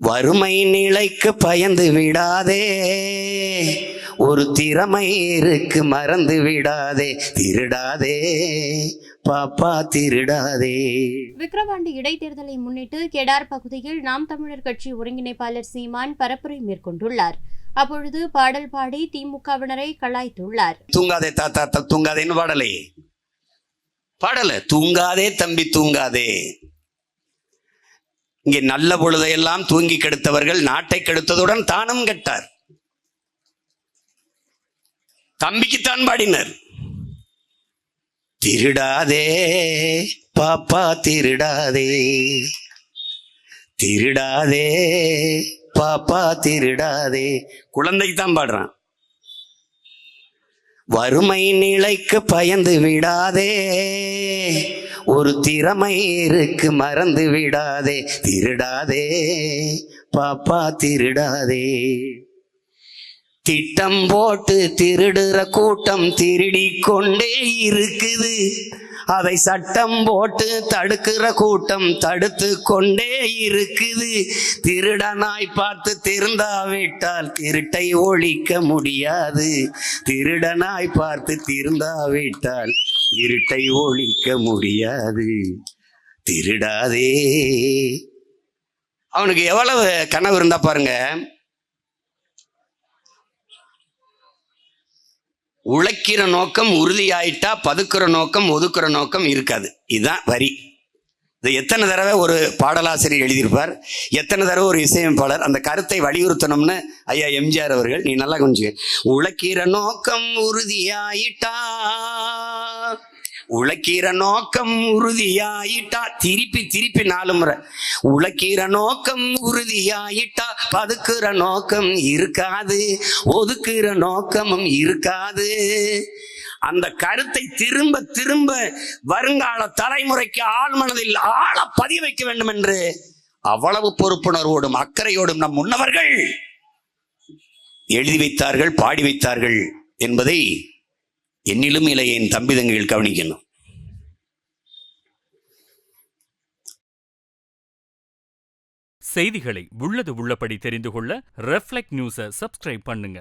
வறுமை நிலைக்கு பயந்து விடாதே, ஒரு திறமை இருக்கு மறந்து விடாதே, திருடாதே பாப்பா திருடாதே. விக்கிரவாண்டி இடைத்தேர்தலை முன்னிட்டு கெடார் பகுதியில் நாம் தமிழர் கட்சி ஒருங்கிணைப்பாளர் சீமான் பரப்புரை மேற்கொண்டுள்ளார். அப்பொழுது பாடல் பாடி திமுகவினரை கலாய்த்துள்ளார். தூங்காதே தாத்தா தூங்காதேன்னு பாடல தூங்காதே தம்பி தூங்காதே. இங்கே நல்ல பொழுதையெல்லாம் தூங்கி கெடுத்தவர்கள் நாட்டை கெடுத்ததுடன் தானும் கெட்டார். தம்பிக்குத்தான் பாடினர். திருடாதே பாப்பா திருடாதே, திருடாதே பாப்பா திருடாதே. குழந்தைக்கு தான் பாடுறான். வறுமை நிலைக்கு பயந்து விடாதே, ஒரு திறமை இருக்கு மறந்து விடாதே, திருடாதே பாப்பா திருடாதே. திட்டம் போட்டு திருடுற கூட்டம் திருடி கொண்டே இருக்குது, அதை சட்டம் போட்டு தடுக்கிற கூட்டம் தடுத்து கொண்டே இருக்குது. திருடனாய் பார்த்து திருந்தாவிட்டால் திருட்டை ஒழிக்க முடியாது, திருடனாய் பார்த்து திருந்தாவிட்டால் இருட்டை ஒழிக்க முடியாது, திருடாதே. அவனுக்கு எவ்வளவு கனவு இருந்தா பாருங்க. உழைக்கிற நோக்கம் உறுதியாயிட்டா பதுக்குற நோக்கம் ஒதுக்குற நோக்கம் இருக்காது. இதுதான் வரி. இது எத்தனை தடவை ஒரு பாடலாசிரியர் எழுதியிருப்பார், எத்தனை தடவை ஒரு இசையமைப்பாளர் அந்த கருத்தை வலியுறுத்தணும்னு ஐயா எம்ஜிஆர் அவர்கள். நீ நல்லா கொஞ்சம் உழைக்கிற நோக்கம் உறுதியாயிட்டா, உழைக்கிற நோக்கம் உறுதியாயிட்டா, திருப்பி திருப்பி 4 முறை. உழைக்கிற நோக்கம் உறுதியாயிட்டா பதுக்குற நோக்கம் இருக்காது, ஒதுக்குற நோக்கமும் இருக்காது. அந்த கருத்தை திரும்ப திரும்ப வருங்கால தலைமுறைக்கு ஆழ்மனதில் ஆழ பதிய வைக்க வேண்டும் என்று அவ்வளவு பொறுப்புணர்வோடும் அக்கறையோடும் நம் முன்னவர்கள் எழுதி வைத்தார்கள், பாடி வைத்தார்கள் என்பதை என்னிலும் இல்லை என் தம்பி தங்கைகள் கவனிக்கணும். செய்திகளை உள்ளது உள்ளபடி தெரிந்து கொள்ள ரெஃப்ளெக்ட் நியூஸை சப்ஸ்கிரைப் பண்ணுங்க.